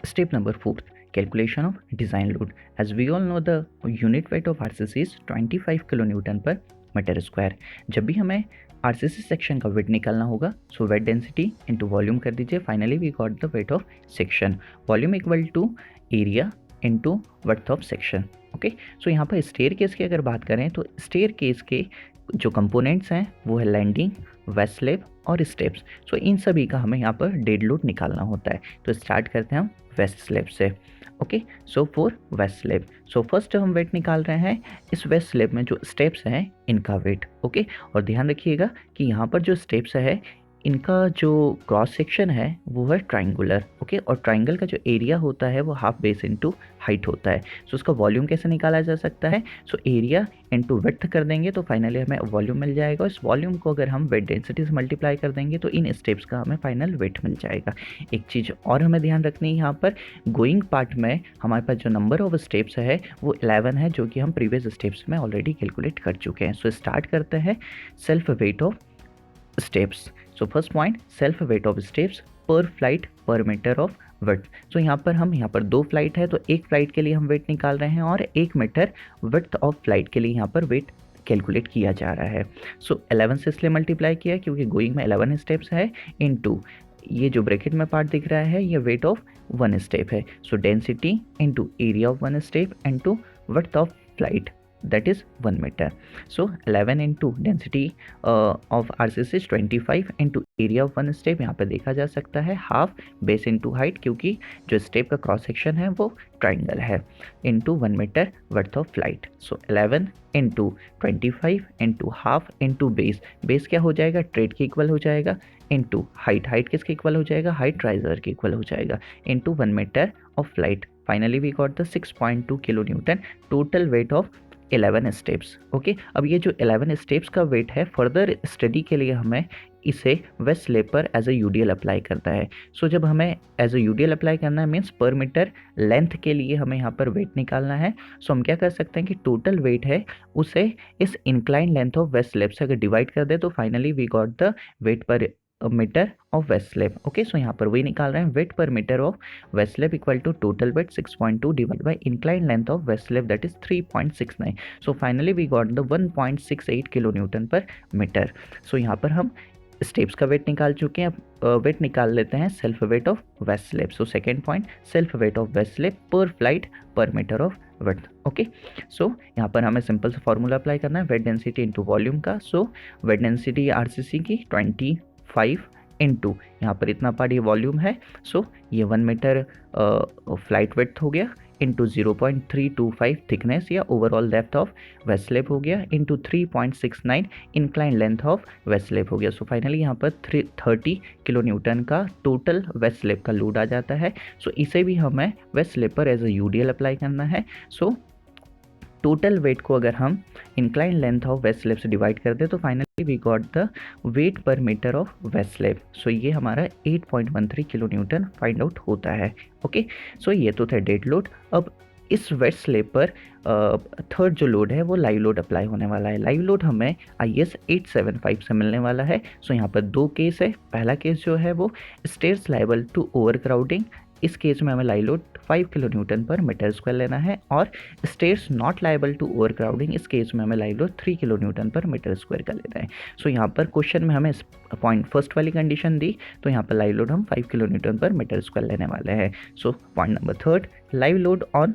Step number 4, calculation of design load. As we all know, the unit weight of RCC is 25 kilonewton per metre square. जब भी हमें RCC section का weight निकालना होगा, so weight density into volume कर दीजिए. Finally we got the weight of section. Volume equal to area into width of section. Okay, so यहाँ पर स्टेयर केस की अगर बात करें तो स्टेयर केस के जो कंपोनेंट्स हैं वो है लैंडिंग, वेस्ट स्लैब और स्टेप्स. सो इन सभी का हमें यहाँ पर डेड लोड निकालना होता है. तो स्टार्ट करते हैं हम वेस्ट स्लैब से. Okay, so for waste slab, so first हम वेट निकाल रहे हैं इस वेस्ट स्लैब में जो स्टेप्स हैं इनका वेट. ओके, और ध्यान रखिएगा कि यहाँ पर जो स्टेप्स है इनका जो क्रॉस सेक्शन है वो है ट्राइंगुलर. ओके, और ट्राइंगल का जो एरिया होता है वो हाफ बेस इनटू हाइट होता है. सो उसका वॉल्यूम कैसे निकाला जा सकता है? सो एरिया इनटू विड्थ कर देंगे तो फाइनली हमें वॉल्यूम मिल जाएगा. इस वॉल्यूम को अगर हम वेट डेंसिटी से मल्टीप्लाई कर देंगे तो इन स्टेप्स का हमें फाइनल वेट मिल जाएगा. एक चीज़ और हमें ध्यान रखनी है, यहाँ पर गोइंग पार्ट में हमारे पास जो नंबर ऑफ स्टेप्स है वो 11 है, जो कि हम प्रीवियस स्टेप्स में ऑलरेडी कैलकुलेट कर चुके हैं. सो स्टार्ट करते हैं self weight of steps. So first point, self weight of steps पर flight per metre of width. सो यहाँ पर 2 फ्लाइट है तो एक फ्लाइट के लिए हम वेट निकाल रहे हैं और 1 मीटर विड्थ ऑफ फ्लाइट के लिए यहाँ पर वेट कैलकुलेट किया जा रहा है. सो 11 से इसलिए मल्टीप्लाई किया क्योंकि गोइंग में 11 स्टेप्स है इनटू ये जो ब्रैकेट में पार्ट दिख रहा है ये वेट ऑफ 1 स्टेप है. सो density into area of 1 step into width of flight, that is 1 meter. So 11 into density of RCC is 25 into area of 1 step. यहाँ पे देखा जा सकता है हाफ बेस इंटू हाइट, क्योंकि जो स्टेप का क्रॉस सेक्शन है वो ट्राइंगल है, into 1 metre width of flight. So 11 into 25 into half into base. Base क्या हो जाएगा? ट्रेड के इक्वल हो जाएगा, इंटू हाइट. हाइट किसके इक्वल हो जाएगा? हाइट राइजर के इक्वल हो जाएगा, into 1 metre of flight. Finally we got the 6.2 kilo newton total weight of 11 steps. Okay, अब ये जो 11 स्टेप्स का वेट है फर्दर स्टडी के लिए हमें इसे वेस्ट स्लैब पर एज अ यूडीएल अप्लाई करना है. सो जब हमें एज अ यूडीएल अप्लाई करना है मीन्स पर मीटर लेंथ के लिए हमें यहाँ पर वेट निकालना है. सो हम क्या कर सकते हैं कि टोटल वेट है उसे इस incline length of waist slab से अगर डिवाइड कर दे तो finally we got the weight per metre of waist slab. Okay, so यहाँ पर वही निकाल रहे हैं weight per metre of waist slab equal to total weight 6.2 divide by incline length of waist slab that is 3.69. So finally we got the 1.68 kilo newton per metre. So यहाँ पर हम steps का वेट निकाल चुके हैं. Wait निकाल लेते हैं self weight of waist slab. So second point, self weight of waist slab per flight per metre of width. Okay, so यहाँ पर हमें सिंपल सा फॉर्मूला अप्लाई करना है वेट डेंसिटी इंटू वॉल्यूम का. सो वेट डेंसिटी आरसीसी की 25 into यहाँ पर इतना पार्ट ये वॉल्यूम है. सो ये 1 मीटर फ्लाइट विड्थ हो गया इंटू 0.325 थिकनेस या overall depth of waist slab हो गया into 3.69 incline length of waist slab हो गया. सो फाइनली यहाँ पर 30 किलो न्यूटन का टोटल वेस्ट स्लैब का लोड आ जाता है. सो इसे भी हमें वेस्ट स्लैब पर एज अ यूडीएल अप्लाई करना है. सो टोटल वेट को अगर हम incline length of waist slab से डिवाइड कर दे तो finally we got the weight per metre of waist slab. सो ये हमारा 8.13 किलो न्यूटन फाइंड आउट होता है. ओके, सो ये तो था डेड लोड. अब इस वेस्ट स्लैब पर थर्ड जो लोड है वो लाइव लोड अप्लाई होने वाला है. लाइव लोड हमें IS 875 से मिलने वाला है. सो यहाँ पर 2 केस है. पहला केस जो है वो stairs liable to overcrowding. इस केस में हमें live load 5 kilo newton per metre square लेना है, और stairs not liable to overcrowding इस केस में हमें live load 3 kilo newton per metre square का लेना है. सो यहाँ पर क्वेश्चन में हमें पॉइंट फर्स्ट वाली कंडीशन दी तो यहाँ पर लाइव लोड हम 5 kilo newton per metre square लेने वाले हैं. So point number third, live load on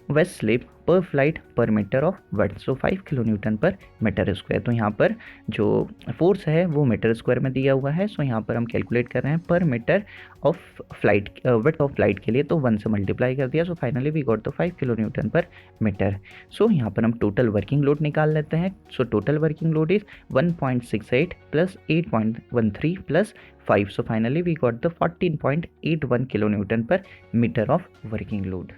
waist slab per flight per metre of width. So 5 kilo newton per metre square. तो यहाँ पर जो फोर्स है वो मीटर स्क्वायर में दिया हुआ है. सो यहाँ पर हम कैलकुलेट कर रहे हैं per metre of flight width of flight के लिए, तो 1 से मल्टीप्लाई कर दिया. So finally we got the 5 kilo newton per metre. So यहाँ पर हम टोटल वर्किंग लोड निकाल लेते हैं. So total working load is 1.68 plus 8.13 plus 5. So finally we got the 14.81 kilo newton per metre of working load.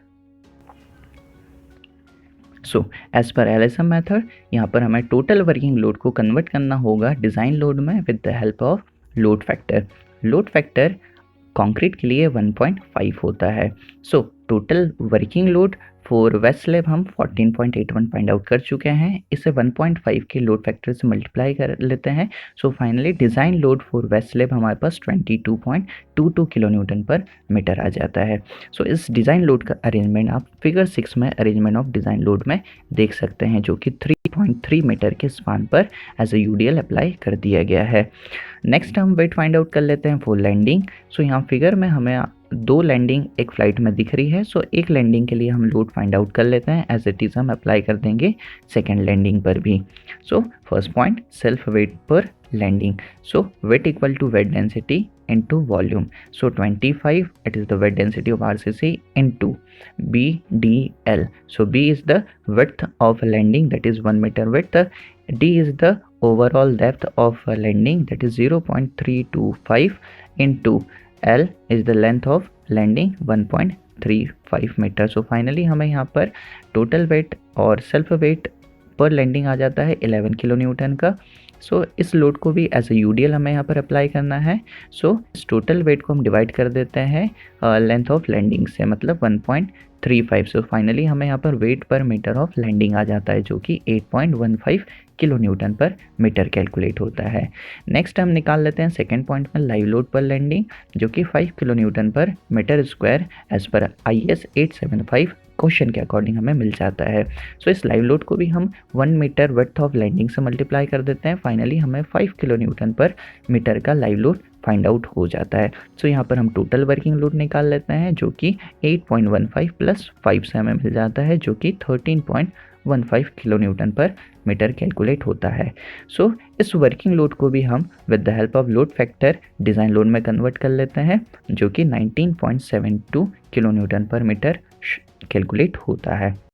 So as per LSM method यहाँ पर हमें total working load को कन्वर्ट करना होगा design load में with the help of load factor. Load factor concrete के लिए 1.5 होता है. सो total working load for waste slab हम 14.81 फाइंड आउट कर चुके हैं। इसे 1.5 के लोड फैक्टर से मल्टीप्लाई कर लेते हैं। So finally design load for waste slab हमारे पास 22.22 किलो न्यूटन पर मीटर आ जाता है। सो इस डिज़ाइन लोड का अरेंजमेंट आप फिगर 6 में अरेंजमेंट ऑफ डिज़ाइन लोड में देख सकते हैं, जो कि 3.3 मीटर के स्पान पर एज ए यूडीएल अप्लाई कर दिया गया है। नेक्स्ट हम वेट फाइंड आउट कर लेते हैं फॉर लैंडिंग। सो यहाँ फिगर में हमें 2 लैंडिंग एक फ्लाइट में दिख रही है। सो एक लैंडिंग के लिए हम लोड फाइंड आउट कर लेते हैं, एज इट इज़ हम अप्लाई कर देंगे सेकेंड लैंडिंग पर भी। So first point self weight पर landing. So weight equal to weight density into volume. So 25, it is the weight density of RCC into BDL. So B is the width of landing, that is 1 meter width. D is the overall depth of landing, that is 0.325 into L is the length of landing 1.35 metre. So finally हमें यहाँ पर total weight और self weight पर landing आ जाता है 11 kilo Newton का। सो इस लोड को भी एज ए यूडीएल हमें यहाँ पर अप्लाई करना है। सो इस टोटल वेट को हम डिवाइड कर देते हैं लेंथ ऑफ लैंडिंग से, मतलब 1.35। सो फाइनली हमें यहाँ पर wait per metre of landing आ जाता है, जो कि 8.15 kilo newton per metre calculate होता है। नेक्स्ट हम निकाल लेते हैं सेकेंड पॉइंट में लाइव लोड पर लैंडिंग, जो कि 5 kilo newton per metre square as per IS 875 question के अकॉर्डिंग हमें मिल जाता है। सो इस लाइव लोड को भी हम 1 मीटर विड्थ ऑफ लैंडिंग से मल्टीप्लाई कर देते हैं। फाइनली हमें 5 किलो न्यूटन पर मीटर का लाइव लोड फाइंड आउट हो जाता है। सो यहाँ पर हम टोटल वर्किंग लोड निकाल लेते हैं, जो कि 8.15 प्लस 5 से हमें मिल जाता है, जो कि 13.15 kilo newton per metre calculate होता है। सो इस वर्किंग लोड को भी हम with the help of load factor design load में कन्वर्ट कर लेते हैं, जो कि 19.72 kilo newton per metre calculate होता है।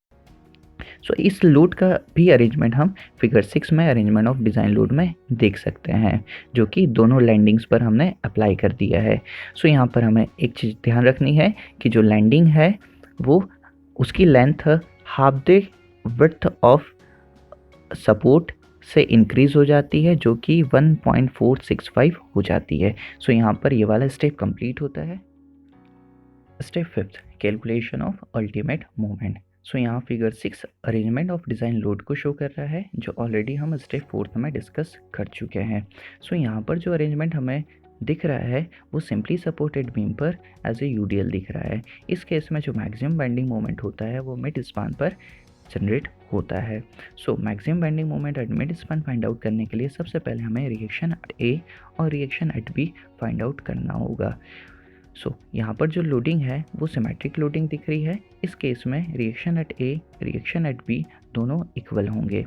सो इस लोड का भी अरेंजमेंट हम फिगर 6 में अरेंजमेंट ऑफ डिज़ाइन लोड में देख सकते हैं, जो कि दोनों लैंडिंग्स पर हमने अप्लाई कर दिया है। सो यहाँ पर हमें एक चीज़ ध्यान रखनी है कि जो लैंडिंग है वो उसकी length half the width of support से इंक्रीज़ हो जाती है, जो कि 1.465 हो जाती है। सो यहाँ पर ये वाला स्टेप कंप्लीट होता है। Step 5 calculation of ultimate moment. So यहाँ figure 6 arrangement of design load को शो कर रहा है, जो ऑलरेडी हम स्टेप 4 में डिस्कस कर चुके हैं। सो यहाँ पर जो अरेंजमेंट हमें दिख रहा है वो सिंपली सपोर्टेड बीम पर एज ए यूडीएल दिख रहा है। इस केस में जो मैक्सिमम बेंडिंग मोमेंट होता है वो मिड स्पान पर जनरेट होता है। So maximum bending moment at mid span find out करने के लिए सबसे पहले हमें रिएक्शन एट ए और reaction at B find out करना होगा। सो यहाँ पर जो लोडिंग है वो सिमेट्रिक लोडिंग दिख रही है। इस केस में reaction at A reaction at B दोनों इक्वल होंगे,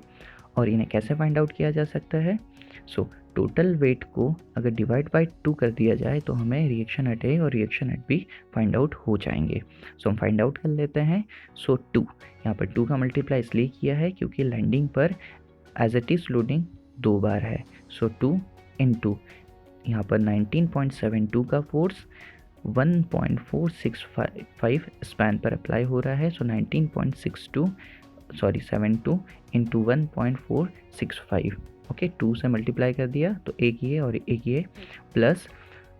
और इन्हें कैसे फाइंड आउट किया जा सकता है। सो टोटल वेट को अगर डिवाइड बाय 2 कर दिया जाए तो हमें रिएक्शन एट ए और reaction at B find out हो जाएंगे। सो हम फाइंड आउट कर लेते हैं। सो 2 यहाँ पर 2 का मल्टीप्लाई इसलिए किया है क्योंकि लैंडिंग पर एज इट इज़ लोडिंग 2 बार है। सो 2 इंटू यहाँ पर 19.72 का फोर्स 1.465 स्पैन पर अप्लाई हो रहा है। सो 72 इंटू 1.465, ओके 2 से मल्टीप्लाई कर दिया तो एक ये और एक ये, plus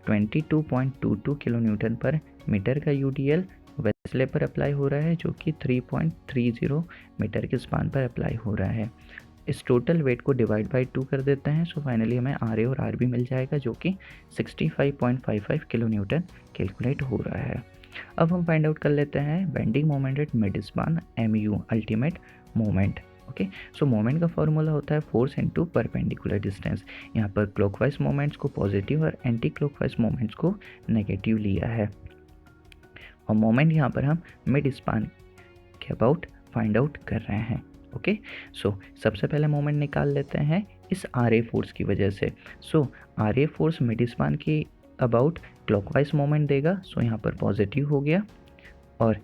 22.22 kilo newton per metre का यूडीएल वेस्ट स्लैब पर अप्लाई हो रहा है, जो कि 3.30 मीटर के स्पान पर अप्लाई हो रहा है। इस टोटल वेट को डिवाइड बाय 2 कर देते हैं। सो फाइनली हमें आर ए और आर बी मिल जाएगा, जो कि 65.55 किलो न्यूटन कैलकुलेट हो रहा है। अब हम फाइंड आउट कर लेते हैं bending moment at mid span MU ultimate moment. Okay, so moment का फॉर्मूला होता है फोर्स इनटू परपेंडिकुलर डिस्टेंस। यहाँ पर क्लॉकवाइज मोमेंट्स को पॉजिटिव और एंटी क्लॉकवाइज मोमेंट्स को नेगेटिव लिया है, और मोमेंट यहाँ पर हम मिड स्पान के अबाउट फाइंड आउट कर रहे हैं। ओके, सो सबसे पहले मोमेंट निकाल लेते हैं इस RA फोर्स की वजह से। सो RA फोर्स मिड स्पान की अबाउट क्लॉकवाइज मोमेंट देगा। सो यहाँ पर पॉजिटिव हो गया, और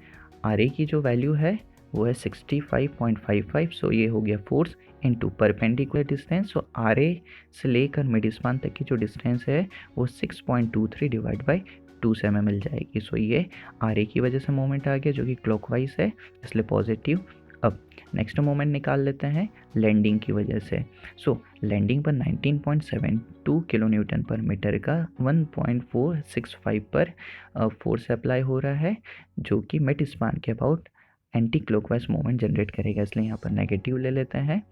RA की जो वैल्यू है वो है 65.55। सो ये हो गया फोर्स इनटू परपेंडिकुलर डिस्टेंस। सो RA से लेकर मिड स्पान तक की जो डिस्टेंस है वो 6.23 डिवाइड बाई 2 से हमें मिल जाएगी। सो ये RA की वजह से मोमेंट आ गया, जो कि क्लॉकवाइज है, इसलिए पॉजिटिव अब नेक्स्ट मोमेंट निकाल लेते हैं लैंडिंग की वजह से। सो लैंडिंग पर 19.72 किलो न्यूटन पर मीटर का 1.465 पर फोर्स अप्लाई हो रहा है, जो कि मिड स्पान के about anti clockwise moment generate करेगा, इसलिए यहाँ पर नेगेटिव ले लेते हैं।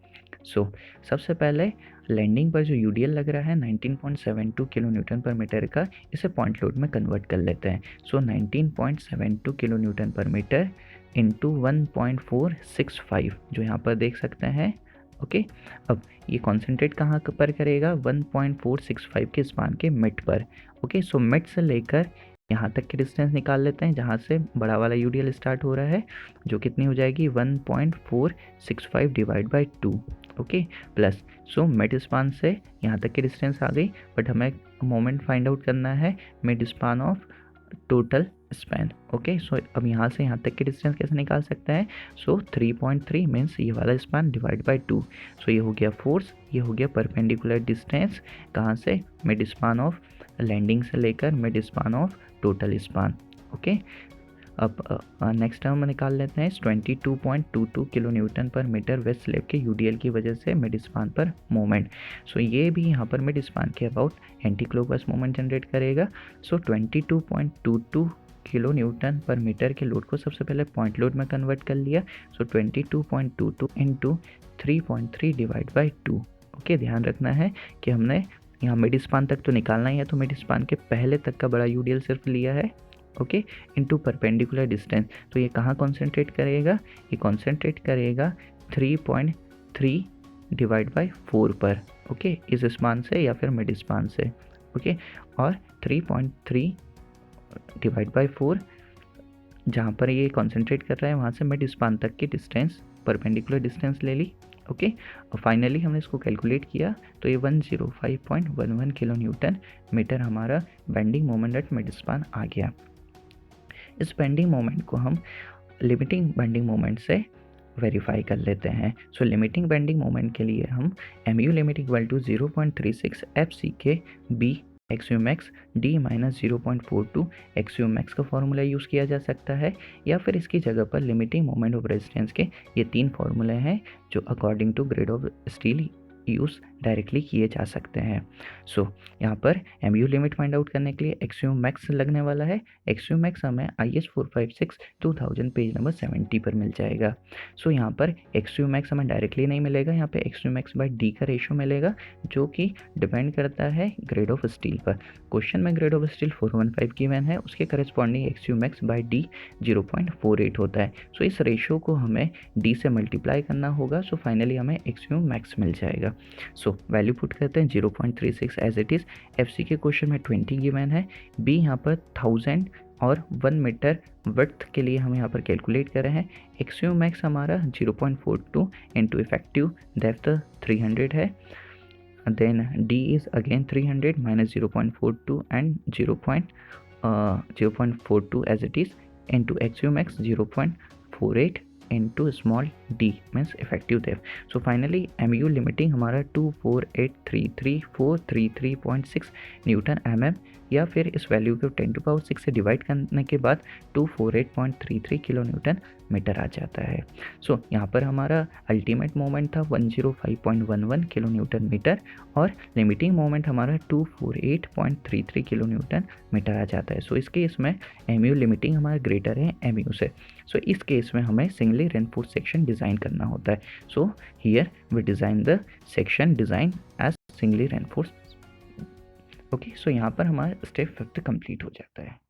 सो सबसे पहले लैंडिंग पर जो यूडीएल लग रहा है 19.72 किलो न्यूटन पर मीटर का, इसे पॉइंट लोड में कन्वर्ट कर लेते हैं। सो 19.72 kilo newton per metre into 1.465 जो यहाँ पर देख सकते हैं। ओके, अब ये कॉन्सेंट्रेट कहाँ पर करेगा, 1.465 के स्पान के मिड पर। ओके, सो मिड से लेकर यहाँ तक की डिस्टेंस निकाल लेते हैं जहाँ से बड़ा वाला यूडीएल स्टार्ट हो रहा है, जो कितनी हो जाएगी 1.465 divide by 2। Okay, plus so mid span से यहाँ तक की डिस्टेंस आ गई, बट हमें मोमेंट फाइंड आउट करना है mid span of total span. Okay, so अब यहाँ से यहाँ तक की डिस्टेंस कैसे निकाल सकते हैं, सो 3.3 मीन्स ये वाला स्पैन डिवाइड बाई 2। सो ये हो गया फोर्स, ये हो गया परपेंडिकुलर डिस्टेंस, कहाँ से, मिड स्पान ऑफ लैंडिंग से लेकर mid span of total span. Okay, अब नेक्स्ट हम निकाल लेते हैं 22.22 kilo newton per metre waste slab के यूडीएल की वजह से मिड स्पान पर मोमेंट। सो ये भी यहाँ पर मिड स्पान के about anti clockwise moment generate करेगा। सो 22.22 किलो न्यूटन पर मीटर के लोड को सबसे पहले पॉइंट लोड में कन्वर्ट कर लिया। सो 22.22 इंटू 3.3 डिवाइड बाई 2। ओके, ध्यान रखना है कि हमने यहाँ मिड स्पान तक तो निकालना ही है, तो मिड स्पान के पहले तक का बड़ा यूडीएल सिर्फ लिया है। ओके, इनटू परपेंडिकुलर डिस्टेंस, तो ये कहाँ कॉन्सेंट्रेट करेगा, ये कॉन्सेंट्रेट करेगा 3.3 डिवाइड बाई 4 पर। ओके, इस स्पान से या फिर मिड स्पान से। ओके, और 3.3 डिवाइड बाई 4 जहाँ पर ये कॉन्सेंट्रेट कर रहा है वहाँ से मिड स्पान तक की डिस्टेंस, परपेंडिकुलर डिस्टेंस ले ली। ओके, और फाइनली हमने इसको कैलकुलेट किया तो ये 105.11 किलो न्यूटन मीटर हमारा bending moment at mid span आ गया। इस बेंडिंग मोमेंट को हम लिमिटिंग बेंडिंग मोमेंट से वेरीफाई कर लेते हैं। सो लिमिटिंग बेंडिंग मोमेंट के लिए हम mu limit equal to 0.36 FCK B X max D minus 0.42 X max का फॉर्मूला यूज़ किया जा सकता है, या फिर इसकी जगह पर लिमिटिंग मोमेंट ऑफ रेजिस्टेंस के ये 3 फार्मूले हैं जो according to grade of steel use directly किए जा सकते हैं। सो यहाँ पर MU लिमिट फाइंड आउट करने के लिए XU मैक्स लगने वाला है। XU मैक्स हमें IS 456 2000 पेज नंबर 70 पर मिल जाएगा। सो यहाँ पर XU मैक्स हमें डायरेक्टली नहीं मिलेगा, यहाँ पे XU मैक्स बाई D का रेशियो मिलेगा, जो कि डिपेंड करता है ग्रेड ऑफ स्टील पर। क्वेश्चन में ग्रेड ऑफ स्टील 415 गिवन है, उसके corresponding XU max by D 0.48 होता है। सो इस रेशियो को हमें D से मल्टीप्लाई करना होगा। सो फाइनली हमें XU मैक्स मिल जाएगा। सो वैल्यू पुट करते हैं 0.36 एज इट इज़। FC के क्वेश्चन में 20 गिवन है, B यहाँ पर 1000 और 1 मीटर वर्थ के लिए हम यहाँ पर कैलकुलेट कर रहे हैं। XU मैक्स हमारा 0.42 इंटू इफेक्टिव डेप्थ 300 है, then D is again 300 minus 0.42 and 0.42 as it is into XU max 0.48 into small d means effective depth. So finally MU limiting हमारा 24833.6 न्यूटन mm, या फिर इस वैल्यू को 10⁶ से डिवाइड करने के बाद 248.33 किलो न्यूटन मीटर आ जाता है। सो यहाँ पर हमारा अल्टीमेट मोमेंट था 105.11 किलो न्यूटन मीटर, और लिमिटिंग मोमेंट हमारा 248.33 किलो न्यूटन मीटर आ जाता है। सो इस केस में MU लिमिटिंग हमारा ग्रेटर है MU से। सो इस केस में हमें सिंगली रेनफोर्स सेक्शन डिज़ाइन करना होता है। So here we design the section design as singly reinforce. Okay, so यहाँ पर हमारा स्टेप 5 कंप्लीट हो जाता है।